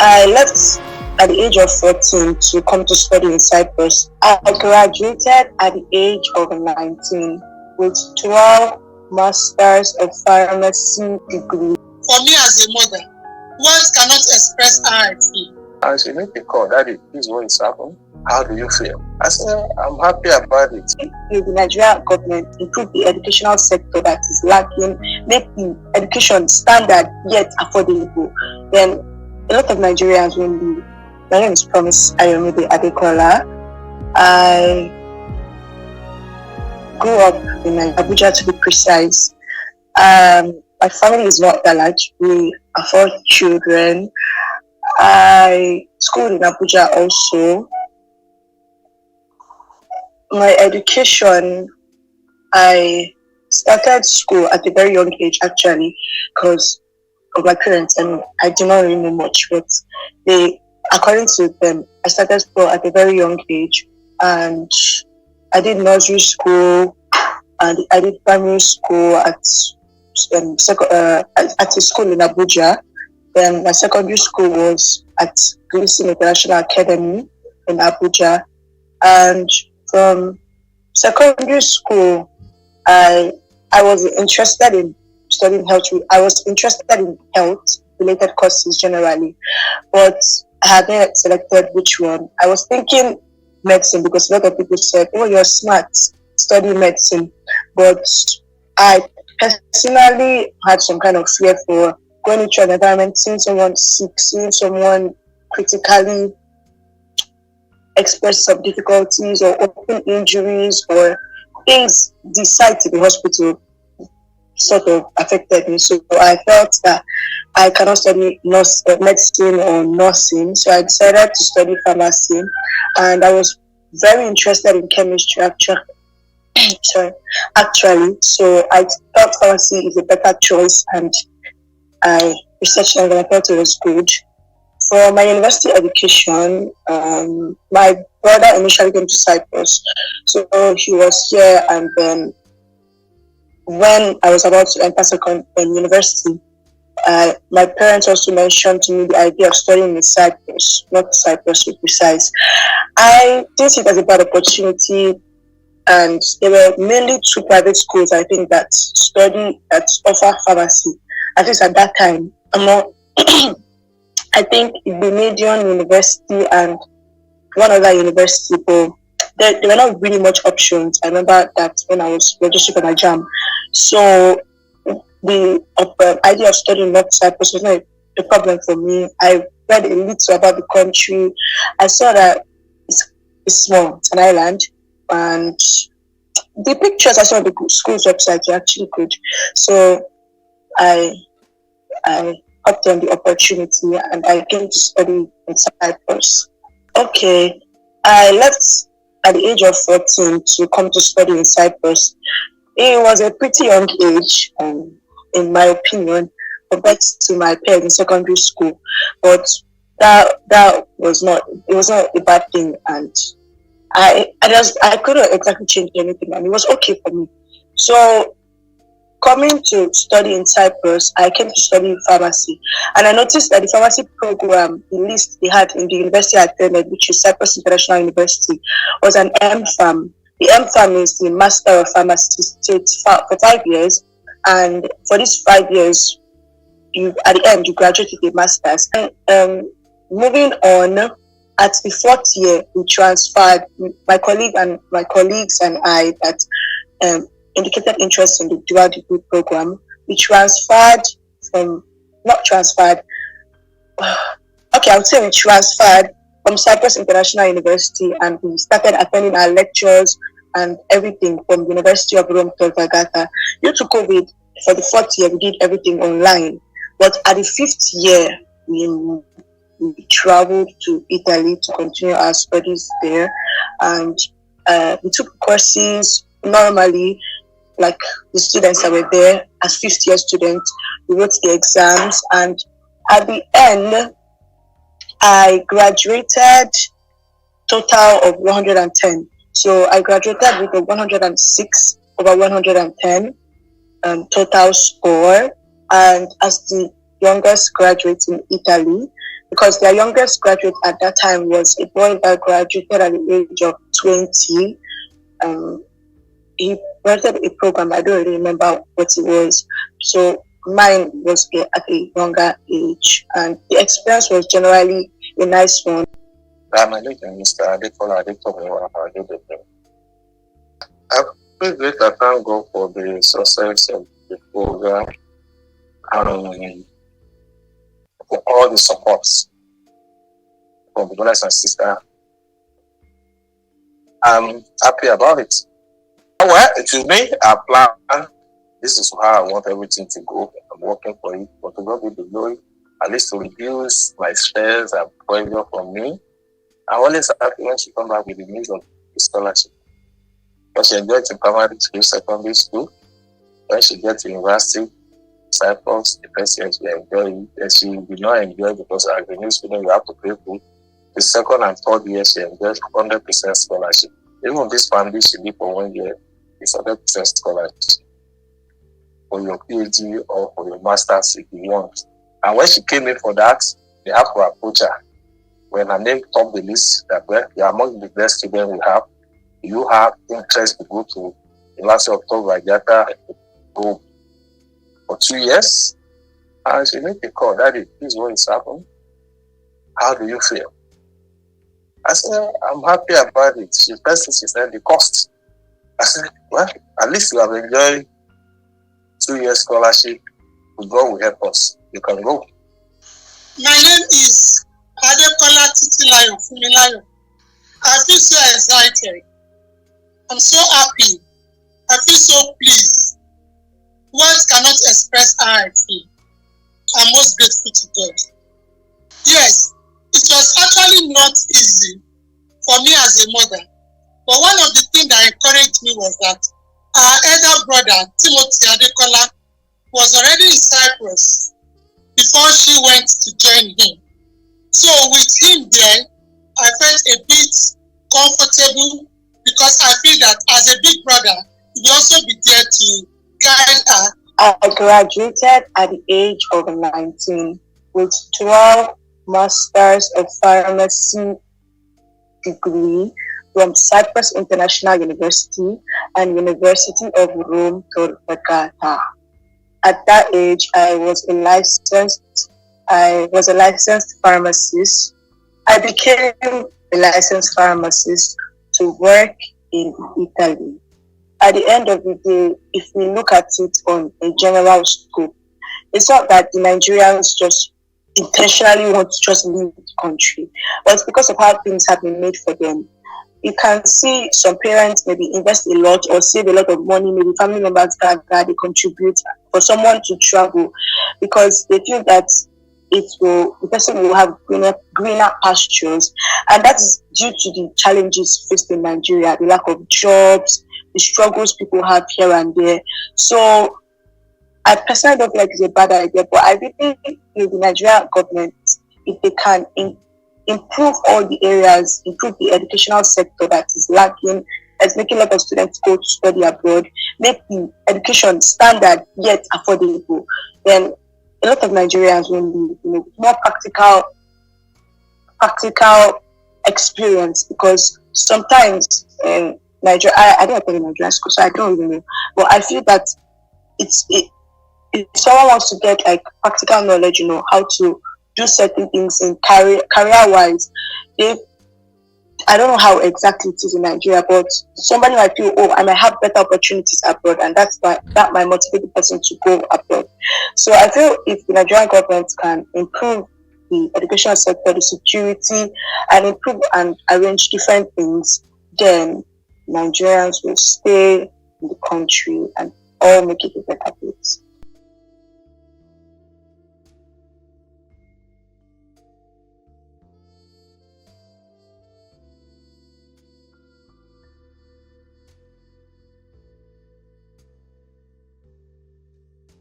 I left at the age of 14 to come to study in Cyprus. I graduated at the age of 19 with 12 Masters of Pharmacy degree. For me as a mother, words cannot express how I feel. As you make a call, Daddy, this is what is happening. How do you feel? I said, I'm happy about it. If the Nigerian government improve the educational sector that is lacking, make the education standard yet affordable, then a lot of Nigerians will leave. My name is Promise Ayomide. I grew up in Abuja, to be precise. My family is not that large. We are 4 children. I schooled in Abuja also. My education, I started school at a very young age actually because of my parents, and I do not really know much, but according to them, I started school at a very young age, and I did nursery school and I did primary school at a school in Abuja. Then my secondary school was at Gleason International Academy in Abuja, and from secondary school, I was interested in studying health. I was interested in health-related courses generally, but I hadn't selected which one. I was thinking medicine because a lot of people said, "Oh, you're smart, study medicine." But I personally had some kind of fear for going into an environment, seeing someone sick, seeing someone critically express some difficulties or open injuries or things decide to the hospital sort of affected me. So I felt that I cannot study medicine or nursing. So I decided to study pharmacy, and I was very interested in chemistry actually. So I thought pharmacy is a better choice, and I researched and I thought it was good. For my university education, my brother initially came to Cyprus, so he was here, and then when I was about to enter university, my parents also mentioned to me the idea of studying in Cyprus, not Cyprus to be precise. I didn't see it as a bad opportunity, and there were mainly 2 private schools, I think, that offer pharmacy, at least at that time. I think the Nigerian University and one other university, but there were not really much options. I remember that when I was registering for my JAM. So the idea of studying North Cyprus was not a problem for me. I read a little about the country. I saw that it's small, it's an island, and the pictures I saw on the school's website were actually good. So I hopped on the opportunity and I came to study in Cyprus. Okay, I left at the age of 14 to come to study in Cyprus. It was a pretty young age, in my opinion, compared to my peers in secondary school. But that was not a bad thing, and I couldn't exactly change anything, and it was okay for me. So coming to study in Cyprus, I came to study pharmacy, and I noticed that the pharmacy program, the list they had in the university I attended, which is Cyprus International University, was an MPharm. The MPharm is the Master of Pharmacy. So it's for 5 years, and for these 5 years, at the end you graduate with a master's. And moving on, at the 4th year, we transferred. My colleagues and I that indicated interest in the dual degree program. We transferred from Cyprus International University, and we started attending our lectures and everything from the University of Rome to Vergata. Due to COVID, for the 4th year, we did everything online. But at the 5th year, we traveled to Italy to continue our studies there, and we took courses normally, like the students that were there as 5th year students. We wrote the exams, and at the end, I graduated total of 110. So I graduated with a 106 over 110 total score, and as the youngest graduate in Italy. because their youngest graduate at that time was a boy that graduated at the age of 20. He started a program, I don't really remember what it was. So mine was at a younger age, and the experience was generally a nice one. My name is Mr. Adekola Adekola Adekola. I feel great. I thank God for the success of the program and for all the supports from the brothers and sisters. I'm happy about it. Well, to me, I plan. This is how I want everything to go. I'm working for it, but to God be the glory. At least to reduce my stress and pressure from me. I'm always happy when she come back with the news of the scholarship. When she enjoys in primary school, secondary school, when she gets to university, Cyprus, the first year she enjoy it, and she will not enjoy because as a new student you have to pay for. The second and third year she enjoys 100% scholarship. Even this family she did for 1 year is 100% scholarship for your PhD or for your master's if you want. And when she came in for that, they have to approach her. When her name topped the list, that well, you are among the best students we have. You have interest to go to University of Togo, go for 2 years. And she made the call, Daddy, this is what is happening. How do you feel? I said, I'm happy about it. She said, the cost. I said, well, at least you have enjoyed 2 years scholarship. God will help us. You can go. My name is Adekola Titilayo Fumilayo. I feel so excited. I'm so happy. I feel so pleased. Words cannot express how I feel. I'm most grateful to God. Yes, it was actually not easy for me as a mother. But one of the things that encouraged me was that our elder brother, Timothy Adekola, was already in Cyprus before she went to join him. So with him there, I felt a bit comfortable because I feel that as a big brother, he will also be there to guide her. I graduated at the age of 19 with 12 Masters of Pharmacy degree from Cyprus International University and University of Rome, Tor Vergata. At that age, I was a licensed pharmacist. I became a licensed pharmacist to work in Italy. At the end of the day, if we look at it on a general scope, it's not that the Nigerians just intentionally want to just leave the country, but it's because of how things have been made for them. You can see some parents maybe invest a lot or save a lot of money, maybe family members that they contribute for someone to travel because they feel that the person will have greener pastures, and that is due to the challenges faced in Nigeria, the lack of jobs, the struggles people have here and there. So I personally don't feel like it's a bad idea, but I really think the Nigerian government, if they can improve all the areas, improve the educational sector that is lacking, that's making a lot of students go to study abroad, make the education standard yet affordable, then a lot of Nigerians will be more practical experience, because sometimes in Nigeria, I don't attend Nigerian school, so I don't really know, but I feel that if someone wants to get like practical knowledge, how to do certain things in career-wise, I don't know how exactly it is in Nigeria, but somebody might feel, I might have better opportunities abroad, and that might motivate the person to go abroad. So I feel if the Nigerian government can improve the educational sector, the security, and improve and arrange different things, then Nigerians will stay in the country and all make it a better place.